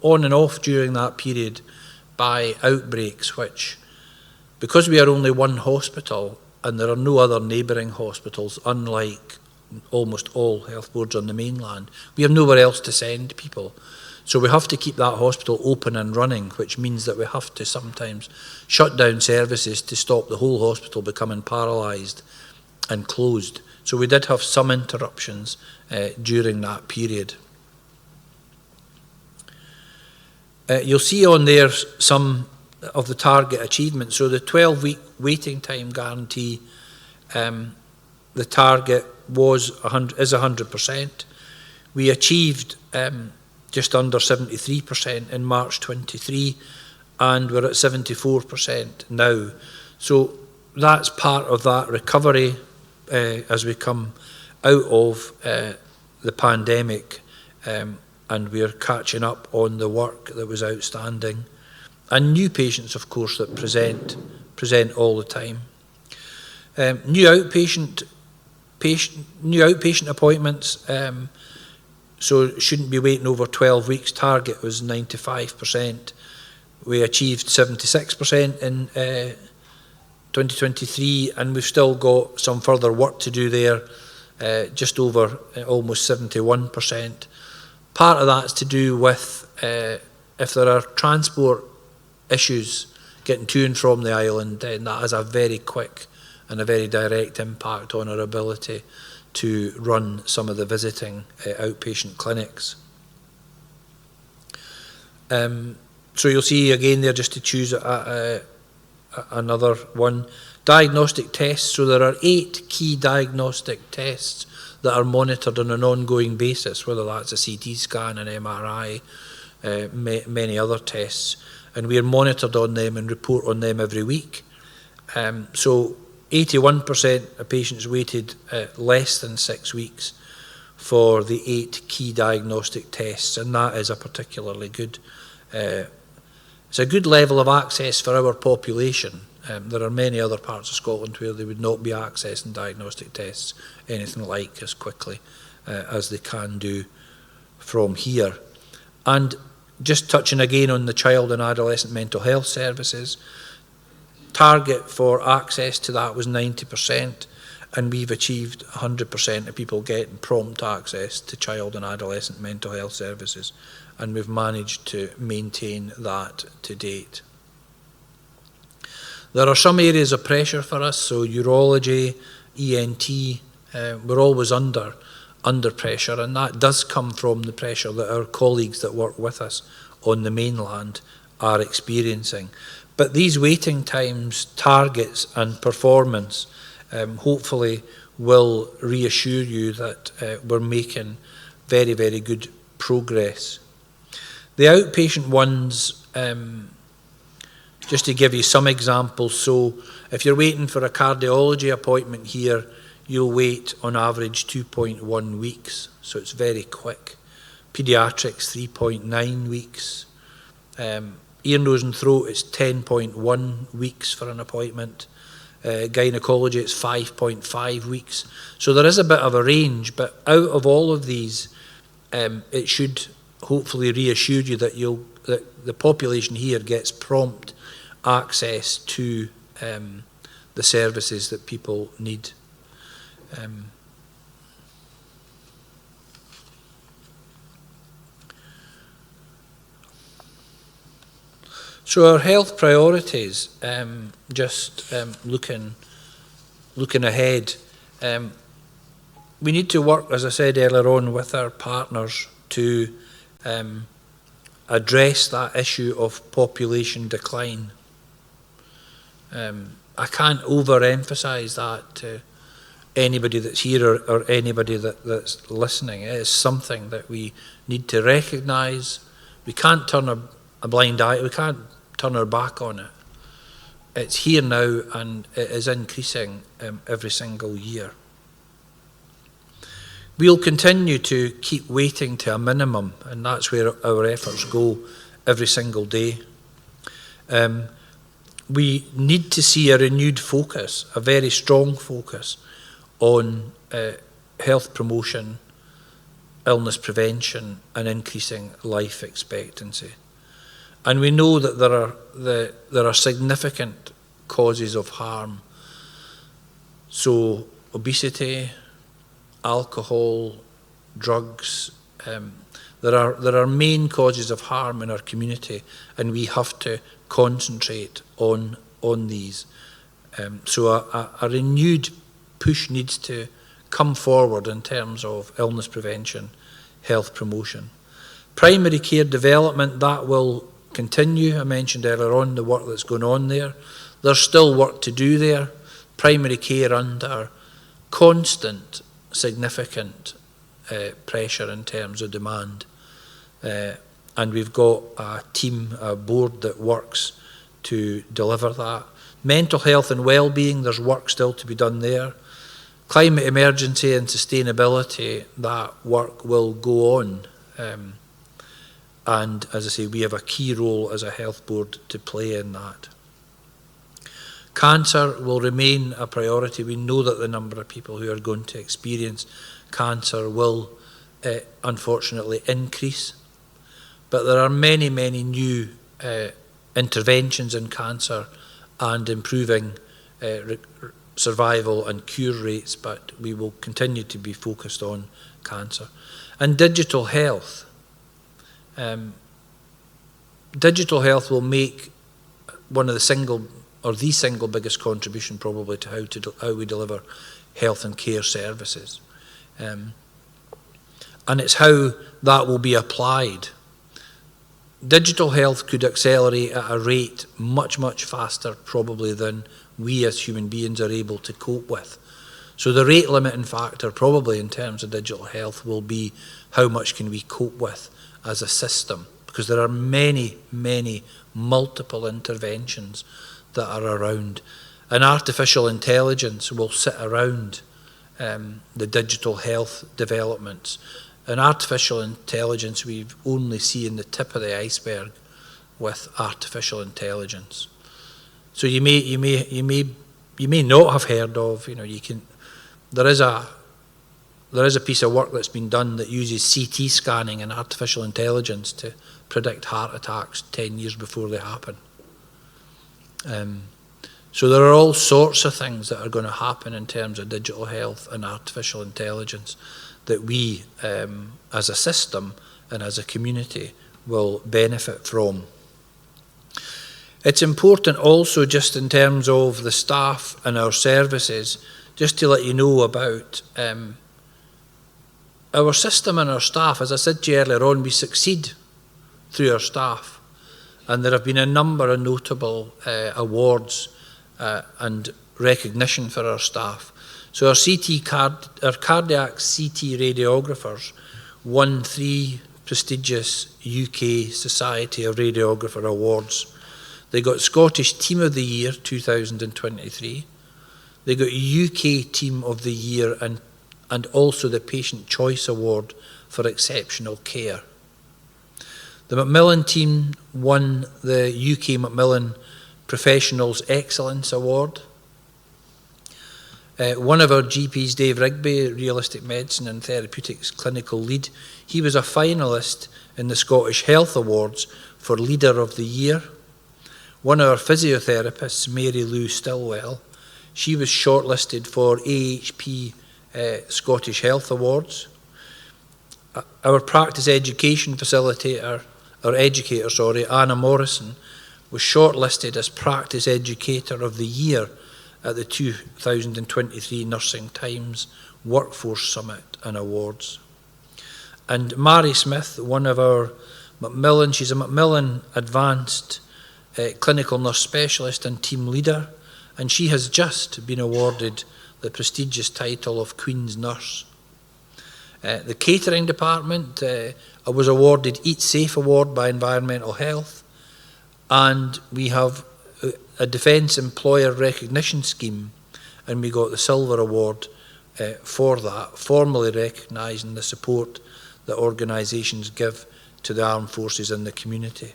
on and off during that period by outbreaks, which, because we are only one hospital and there are no other neighbouring hospitals, unlike almost all health boards on the mainland, we have nowhere else to send people. So we have to keep that hospital open and running, which means that we have to sometimes shut down services to stop the whole hospital becoming paralysed and closed. So we did have some interruptions during that period. You'll see on there some of the target achievements. So the 12-week waiting time guarantee, the target is 100%. We achieved just under 73% in March 23, and we're at 74% now. So that's part of that recovery as we come out of the pandemic, and we're catching up on the work that was outstanding. And new patients, of course, that present all the time. New outpatient appointments, so shouldn't be waiting over 12 weeks. Target was 95%. We achieved 76% in 2023, and we've still got some further work to do there, just over almost 71%. Part of that's to do with if there are transport issues getting to and from the island, then that has a very quick and a very direct impact on our ability to run some of the visiting outpatient clinics. So you'll see again there, just to choose another one, diagnostic tests. So there are 8 key diagnostic tests that are monitored on an ongoing basis, whether that's a CT scan, an MRI, many other tests, and we are monitored on them and report on them every week. So 81% of patients waited less than 6 weeks for the 8 key diagnostic tests, and that is a particularly good, it's a good level of access for our population. There are many other parts of Scotland where they would not be accessing diagnostic tests anything like as quickly as they can do from here. And just touching again on the child and adolescent mental health services, target for access to that was 90%, and we've achieved 100% of people getting prompt access to child and adolescent mental health services, and we've managed to maintain that to date. There are some areas of pressure for us, so urology, ENT, we're always under pressure, and that does come from the pressure that our colleagues that work with us on the mainland are experiencing. But these waiting times, targets and performance hopefully will reassure you that we're making very, very good progress. The outpatient ones, just to give you some examples, so if you're waiting for a cardiology appointment here, you'll wait on average 2.1 weeks, so it's very quick. Paediatrics, 3.9 weeks. Ear, nose and throat, it's 10.1 weeks for an appointment. Gynecology, it's 5.5 weeks. So there is a bit of a range, but out of all of these, it should hopefully reassure you that the population here gets prompt access to the services that people need. So our health priorities, looking ahead, we need to work, as I said earlier on, with our partners to address that issue of population decline. I can't overemphasise that to anybody that's here or anybody that's listening. It is something that we need to recognise. We can't turn a blind eye, we can't turn our back on it. It's here now and it is increasing every single year. We'll continue to keep waiting to a minimum, and that's where our efforts go every single day. We need to see a renewed focus, a very strong focus on health promotion, illness prevention and increasing life expectancy. And we know that there are significant causes of harm. So obesity, alcohol, drugs, there are main causes of harm in our community, and we have to concentrate on these. So a renewed push needs to come forward in terms of illness prevention, health promotion. Primary care development, that will continue. I mentioned earlier on the work that's going on there. There's still work to do there. Primary care under constant, significant pressure in terms of demand. And we've got a team, a board that works to deliver that. Mental health and well-being, there's work still to be done there. Climate emergency and sustainability, that work will go on. And as I say, we have a key role as a health board to play in that. Cancer will remain a priority. We know that the number of people who are going to experience cancer will unfortunately increase. But there are many, many new interventions in cancer and improving survival and cure rates, but we will continue to be focused on cancer. And digital health. Digital health will make one of the single biggest contribution probably to how we deliver health and care services. And it's how that will be applied. Digital health could accelerate at a rate much, much faster probably than we as human beings are able to cope with. So the rate limiting factor probably in terms of digital health will be how much can we cope with as a system, because there are many, many multiple interventions that are around. And artificial intelligence will sit around the digital health developments. And artificial intelligence, we've only seen the tip of the iceberg with artificial intelligence. So you may not have heard of, there is a piece of work that's been done that uses CT scanning and artificial intelligence to predict heart attacks 10 years before they happen. So there are all sorts of things that are going to happen in terms of digital health and artificial intelligence that we, as a system and as a community, will benefit from. It's important also, just in terms of the staff and our services, just to let you know about our system and our staff. As I said to you earlier on, we succeed through our staff. And there have been a number of notable awards and recognition for our staff. So our cardiac CT radiographers won 3 prestigious UK Society of Radiographer awards. They got Scottish Team of the Year 2023. They got UK Team of the Year and also the Patient Choice Award for exceptional care. The Macmillan team won the UK Macmillan Professionals Excellence Award. One of our GPs, Dave Rigby, Realistic Medicine and Therapeutics Clinical Lead, he was a finalist in the Scottish Health Awards for Leader of the Year. One of our physiotherapists, Mary Lou Stillwell, she was shortlisted for AHP Scottish Health Awards. Our practice education facilitator, Anna Morrison, was shortlisted as Practice Educator of the Year at the 2023 Nursing Times Workforce Summit and Awards. And Mary Smith, one of our Macmillan, she's a Macmillan Advanced Clinical Nurse Specialist and Team Leader, and she has just been awarded the prestigious title of Queen's Nurse. The catering department was awarded Eat Safe Award by Environmental Health, and we have a Defence Employer Recognition Scheme, and we got the Silver Award for that, formally recognising the support that organisations give to the armed forces and the community.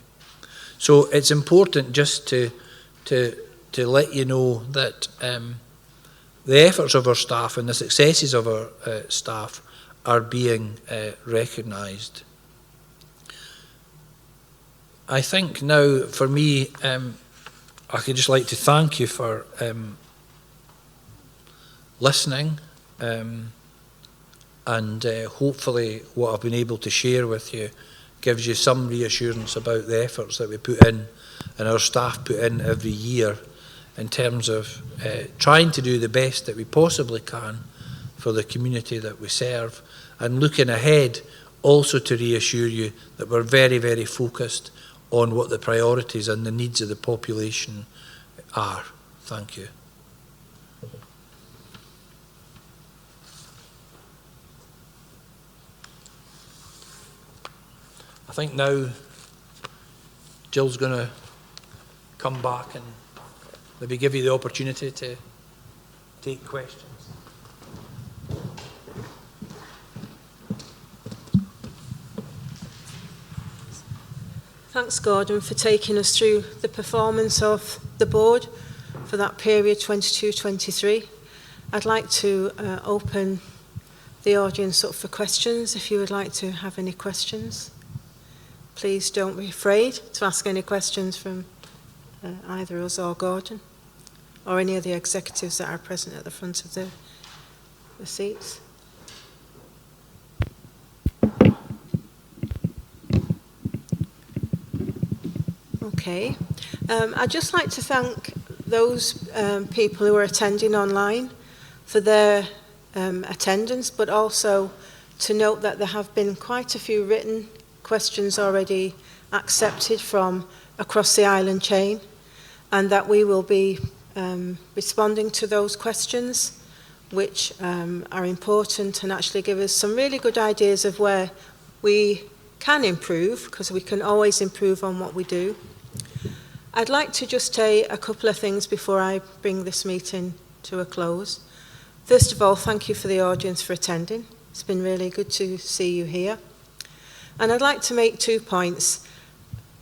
So it's important just to let you know that the efforts of our staff and the successes of our staff are being recognised. I think now, for me, I could just like to thank you for listening, and hopefully what I've been able to share with you gives you some reassurance about the efforts that we put in and our staff put in every year in terms of trying to do the best that we possibly can for the community that we serve, and looking ahead also to reassure you that we're very, very focused on what the priorities and the needs of the population are. Thank you. I think now Jill's going to come back and maybe give you the opportunity to take questions. Thanks, Gordon, for taking us through the performance of the board for that period 22-23. I'd like to open the audience up for questions. If you would like to have any questions, please don't be afraid to ask any questions from either us or Gordon or any of the executives that are present at the front of the seats. Okay. I'd just like to thank those people who are attending online for their attendance, but also to note that there have been quite a few written questions already accepted from across the island chain, and that we will be responding to those questions, which are important and actually give us some really good ideas of where we can improve, because we can always improve on what we do. I'd like to just say a couple of things before I bring this meeting to a close. First of all, thank you for the audience for attending. It's been really good to see you here. And I'd like to make 2 points.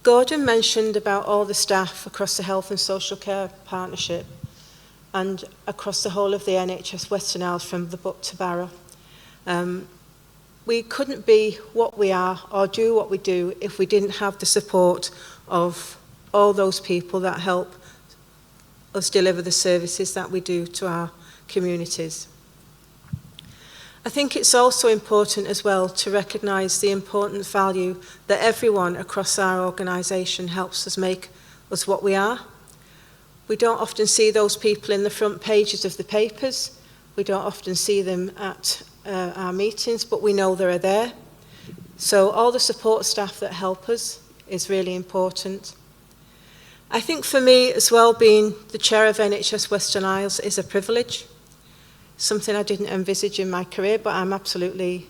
Gordon mentioned about all the staff across the Health and Social Care Partnership and across the whole of the NHS Western Isles from the Buck to Barrow. We couldn't be what we are or do what we do if we didn't have the support of all those people that help us deliver the services that we do to our communities. I think it's also important as well to recognise the important value that everyone across our organisation helps us make us what we are. We don't often see those people in the front pages of the papers. We don't often see them at our meetings, but we know they're there. So all the support staff that help us is really important. I think for me as well, being the chair of NHS Western Isles is a privilege, something I didn't envisage in my career, but I'm absolutely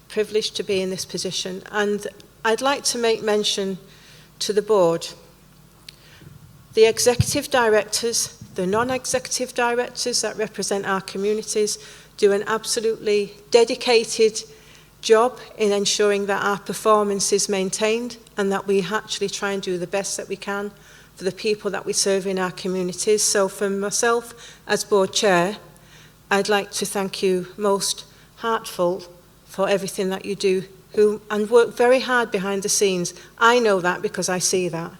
privileged to be in this position. And I'd like to make mention to the board, the executive directors, the non-executive directors that represent our communities do an absolutely dedicated job in ensuring that our performance is maintained and that we actually try and do the best that we can for the people that we serve in our communities. So for myself as board chair, I'd like to thank you most heartfelt for everything that you do and work very hard behind the scenes. I know that because I see that.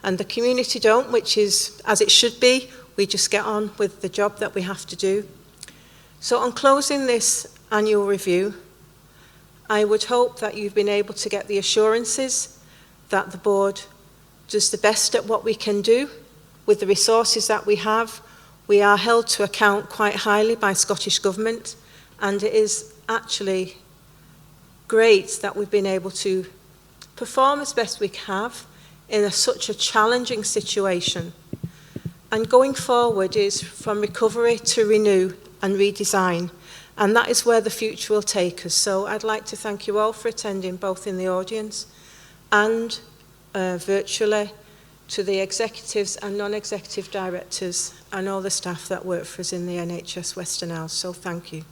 And the community don't, which is as it should be. We just get on with the job that we have to do. So on closing this annual review, I would hope that you've been able to get the assurances that the board does the best at what we can do with the resources that we have. We are held to account quite highly by Scottish Government, and it is actually great that we've been able to perform as best we have in such a challenging situation. And going forward is from recovery to renew and redesign, and that is where the future will take us. So I'd like to thank you all for attending, both in the audience and virtually, to the executives and non-executive directors and all the staff that work for us in the NHS Western Isles. So thank you.